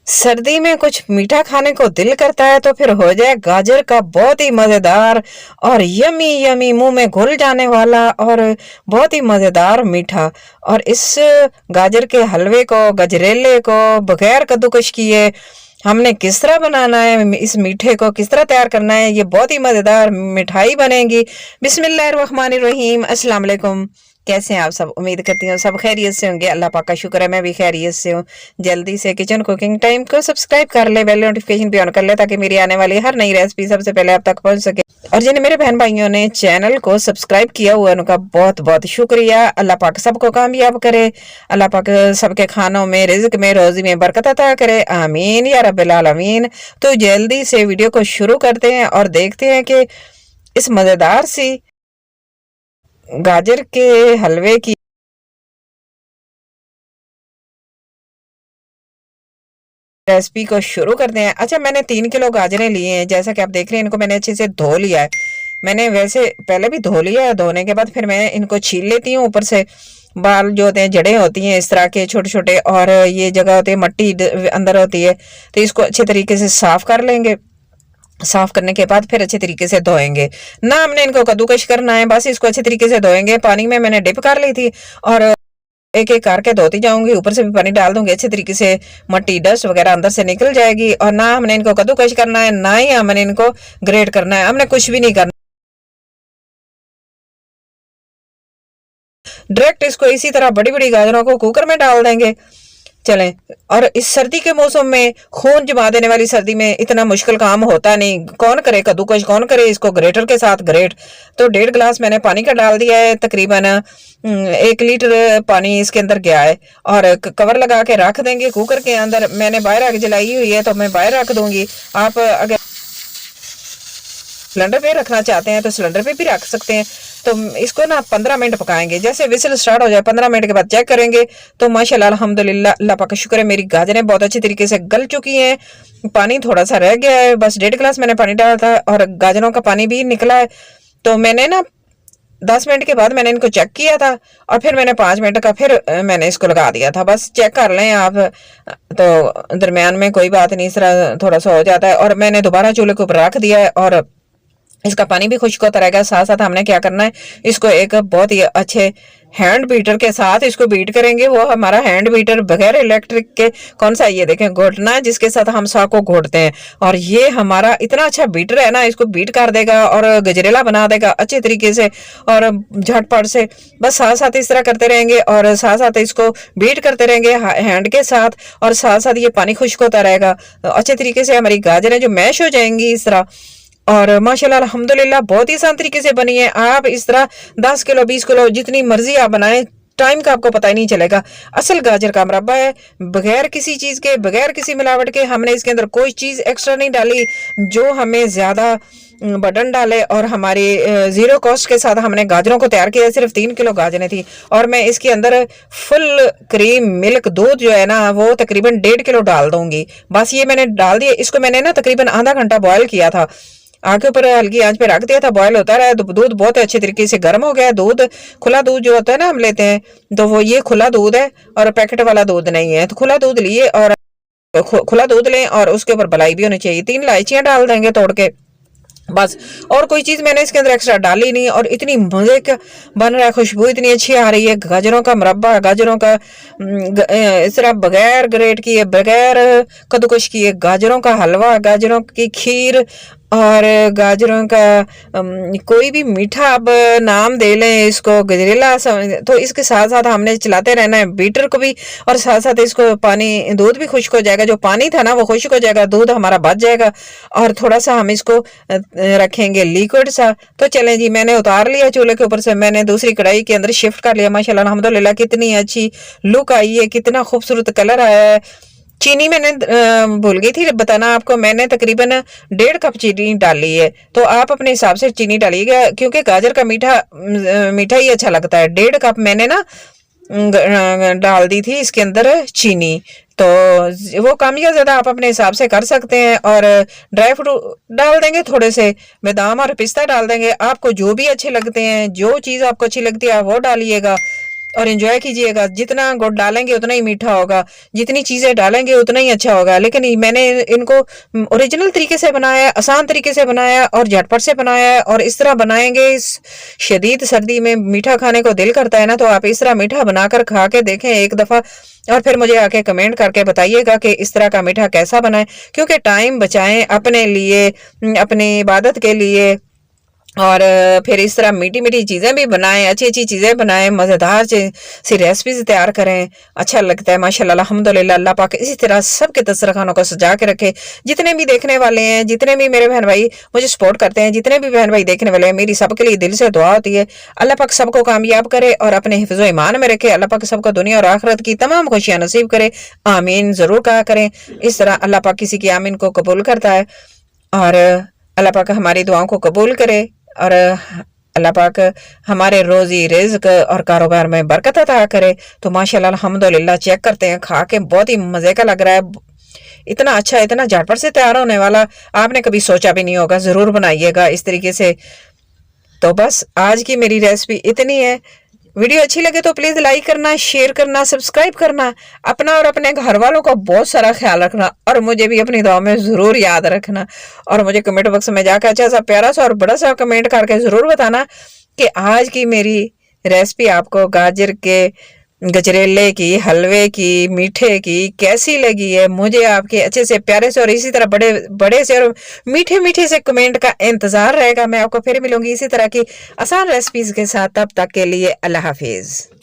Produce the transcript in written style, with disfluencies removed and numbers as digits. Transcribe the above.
सर्दी में कुछ मीठा खाने को दिल करता है तो फिर हो जाए गाजर का बहुत ही मजेदार और यमी यमी मुंह में घुल जाने वाला और बहुत ही मजेदार मीठा। और इस गाजर के हलवे को, गजरेले को बगैर कद्दूकश किए हमने किस तरह बनाना है, इस मीठे को किस तरह तैयार करना है, ये बहुत ही मजेदार मिठाई बनेगी। बिस्मिल्लाहिर्रहमानिर्रहीम। अस्सलाम वालेकुम। कैसे हैं आप सब? उम्मीद करती हूँ सब खैरियत से होंगे। अल्लाह पाक का शुक्र है मैं भी खैरियत से हूँ। जल्दी से किचन कुकिंग टाइम को सब्सक्राइब कर ले, बेल नोटिफिकेशन भी ऑन कर ले ताकि मेरी आने वाली हर नई रेसिपी सबसे पहले आप तक पहुंच सके। और जिन्हें मेरे बहन भाइयों ने चैनल को सब्सक्राइब किया हुआ है उनका बहुत बहुत शुक्रिया। अल्लाह पाक सबको कामयाब करे। अल्लाह पाक सबके खानों में, रिज्क में, रोजी में बरकत अता करे। आमीन या रब्बिल आलमीन। तो जल्दी से वीडियो को शुरू करते हैं और देखते हैं कि इस मजेदार सी गाजर के हलवे की रेसिपी को शुरू करते हैं। अच्छा, मैंने 3 किलो गाजरें लिए हैं। जैसा कि आप देख रहे हैं, इनको मैंने अच्छे से धो लिया है। मैंने वैसे पहले भी धो लिया है। धोने के बाद फिर मैं इनको छील लेती हूँ। ऊपर से बाल जो होते हैं, जड़ें होती हैं इस तरह के छोटे छोटे, और ये जगह होती है मट्टी अंदर होती है, तो इसको अच्छे तरीके से साफ कर लेंगे। साफ करने के बाद फिर अच्छे तरीके से धोएंगे। ना हमने इनको कद्दूकश करना है, बस इसको अच्छे तरीके से धोएंगे। पानी में मैंने डिप कर ली थी और एक एक करके धोती जाऊंगी। ऊपर से भी पानी डाल दूंगी, अच्छे तरीके से मट्टी डस्ट वगैरह अंदर से निकल जाएगी। और ना हमने इनको कद्दूकश करना है, ना ही हमने इनको ग्रेट करना है। हमने कुछ भी नहीं करना, डायरेक्ट इसको इसी तरह बड़ी बड़ी गाजरों को कुकर में डाल देंगे। चलें। और इस सर्दी के मौसम में, खून जमा देने वाली सर्दी में, इतना मुश्किल काम होता नहीं। कौन करे कद्दूकश, कौन करे इसको ग्रेटर के साथ ग्रेट। तो 1.5 गिलास मैंने पानी का डाल दिया है। तकरीबन 1 लीटर पानी इसके अंदर गया है। और कवर लगा के रख देंगे कुकर के अंदर। मैंने बाहर आग जलाई हुई है तो मैं बाहर रख दूंगी। आप अगर सिलेंडर पे रखना चाहते हैं तो सिलेंडर पे भी रख सकते हैं। तो इसको ना 15 मिनट पकाएंगे। जैसे विसल स्टार्ट हो जाए 15 मिनट के बाद चेक करेंगे तो माशाल्लाह अल्हम्दुलिल्लाह, अल्लाह पाक का शुक्र है, मेरी गाजरें बहुत अच्छी तरीके से गल चुकी हैं। पानी थोड़ा सा रह गया है, बस 1.5 गिलास मैंने पानी डाला था और गाजरों का पानी भी निकला है। तो मैंने ना 10 मिनट के बाद मैंने इनको चेक किया था और फिर मैंने 5 मिनट का फिर मैंने इसको लगा दिया था। बस चेक कर लें आप। तो दरमियान में कोई बात नहीं, इस तरह थोड़ा सा हो जाता है। और मैंने दोबारा चूल्हे के ऊपर रख दिया है और इसका पानी भी खुश्क होता रहेगा। साथ साथ हमने क्या करना है, इसको एक बहुत ही अच्छे हैंड बीटर के साथ इसको बीट करेंगे। वो हमारा हैंड बीटर बगैर इलेक्ट्रिक के, कौन सा, ये देखें, घोटना है जिसके साथ हम साग को घोटते हैं। और ये हमारा इतना अच्छा बीटर है ना, इसको बीट कर देगा और गजरेला बना देगा अच्छे तरीके से और झटपट से। बस साथ साथ इस तरह करते रहेंगे और साथ साथ इसको बीट करते रहेंगे हैंड के साथ, और साथ साथ ये पानी खुश्क होता रहेगा। अच्छे तरीके से हमारी गाजरें जो मैश हो जाएंगी इस तरह। और माशाल्लाह अल्हम्दुलिल्लाह बहुत ही आसान तरीके से बनी है। आप इस तरह 10 किलो 20 किलो जितनी मर्जी आप बनाएं, टाइम का आपको पता ही नहीं चलेगा। असल गाजर का मुरब्बा है, बगैर किसी चीज के, बगैर किसी मिलावट के। हमने इसके अंदर कोई चीज एक्स्ट्रा नहीं डाली जो हमें ज्यादा बर्डन डाले। और हमारी जीरो कॉस्ट के साथ हमने गाजरों को तैयार किया। सिर्फ 3 किलो गाजरें थी और मैं इसके अंदर फुल क्रीम मिल्क दूध जो है ना, वो तकरीबन 1.5 किलो डाल दूंगी। बस ये मैंने डाल दिया। इसको मैंने ना तकरीबन आधा घंटा बॉयल किया था, आग के ऊपर हल्की आंच पे रख दिया था। बॉयल होता रहा, दूध बहुत अच्छे तरीके से गर्म हो गया। दूध, खुला दूध जो होता है ना हम लेते हैं, तो वो ये खुला दूध है और पैकेट वाला दूध नहीं है। तो खुला दूध लिए और खुला दूध लें और उसके ऊपर मलाई भी होनी चाहिए। 3 इलायचियां डाल देंगे तोड़ के, बस। और कोई चीज मैंने इसके अंदर एक्स्ट्रा डाली नहीं। और इतनी मजे का बन रहा है, खुशबू इतनी अच्छी आ रही है। गाजरों का मुरब्बा, गाजरों का इस तरह बगैर ग्रेट किए, बगैर कद्दूकश किए गाजरों का हलवा, गाजरों की खीर और गाजरों का कोई भी मीठा आप नाम दे लें इसको, गजरेला। तो इसके साथ साथ हमने चलाते रहना है बीटर को भी, और साथ साथ इसको पानी, दूध भी खुश्क हो जाएगा। जो पानी था ना वो खुश्क हो जाएगा, दूध हमारा बच जाएगा। और थोड़ा सा हम इसको रखेंगे लिक्विड सा। तो चलें जी, मैंने उतार लिया चूल्हे के ऊपर से, मैंने दूसरी कढ़ाई के अंदर शिफ्ट कर लिया। माशाल्लाह अल्हम्दुलिल्लाह कितनी अच्छी लुक आई है, कितना खूबसूरत कलर आया है। चीनी मैंने भूल गई थी बताना आपको, मैंने तकरीबन 1.5 कप चीनी डाली है। तो आप अपने हिसाब से चीनी डालिएगा क्योंकि गाजर का मीठा मीठा ही अच्छा लगता है। 1.5 कप मैंने ना डाल दी थी इसके अंदर चीनी। तो वो कम या ज्यादा आप अपने हिसाब से कर सकते हैं। और ड्राई फ्रूट डाल देंगे, थोड़े से बादाम और पिस्ता डाल देंगे। आपको जो भी अच्छे लगते हैं, जो चीज़ आपको अच्छी लगती है आप वो डालिएगा। और एंजॉय कीजिएगा। जितना गुड़ डालेंगे उतना ही मीठा होगा, जितनी चीज़ें डालेंगे उतना ही अच्छा होगा। लेकिन मैंने इनको ओरिजिनल तरीके से बनाया, आसान तरीके से बनाया और झटपट से बनाया। और इस तरह बनाएंगे, इस शदीद सर्दी में मीठा खाने को दिल करता है ना, तो आप इस तरह मीठा बनाकर खा के देखें एक दफ़ा, और फिर मुझे आके कमेंट करके बताइएगा कि इस तरह का मीठा कैसा बना है। क्योंकि टाइम बचाएं अपने लिए, अपनी इबादत के लिए, और फिर इस तरह मीठी मीठी चीज़ें भी बनाएं, अच्छी अच्छी चीज़ें बनाएं, मज़ेदार सी रेसिपीज तैयार करें। अच्छा लगता है माशाल्लाह, अल्हम्दुलिल्लाह। अल्लाह पाक इसी तरह सबके दस्तरखानों को सजा के रखे। जितने भी देखने वाले हैं, जितने भी मेरे बहन भाई मुझे सपोर्ट करते हैं, जितने भी बहन भाई देखने वाले हैं, मेरी सबके लिए दिल से दुआ होती है। अल्लाह पाक सबको कामयाब करे और अपने हिफ्ज़ो ईमान में रखे। अल्लाह पाक सबको दुनिया और आखिरत की तमाम खुशियाँ नसीब करे। आमीन ज़रूर कहा करें। इस तरह अल्लाह पाक किसी की आमीन को कबूल करता है, और अल्लाह पाक हमारी दुआओं को कबूल करे, और अल्लाह पाक हमारे रोजी रिज्क और कारोबार में बरकत अता करे। तो माशाल्लाह अल्हम्दुलिल्लाह, चेक करते हैं, खा के बहुत ही मज़े का लग रहा है। इतना अच्छा, इतना झटपट से तैयार होने वाला आपने कभी सोचा भी नहीं होगा। ज़रूर बनाइएगा इस तरीके से। तो बस आज की मेरी रेसिपी इतनी है। वीडियो अच्छी लगे तो प्लीज़ लाइक करना, शेयर करना, सब्सक्राइब करना। अपना और अपने घर वालों का बहुत सारा ख्याल रखना, और मुझे भी अपनी दुआ में ज़रूर याद रखना। और मुझे कमेंट बॉक्स में जाकर अच्छा सा प्यारा सा और बड़ा सा कमेंट करके ज़रूर बताना कि आज की मेरी रेसिपी आपको गाजर के गजरेले की, हलवे की, मीठे की कैसी लगी है। मुझे आपके अच्छे से, प्यारे से और इसी तरह बड़े बड़े से और मीठे मीठे से कमेंट का इंतज़ार रहेगा। मैं आपको फिर मिलूंगी इसी तरह की आसान रेसिपीज़ के साथ। तब तक के लिए अल्लाह हाफिज़।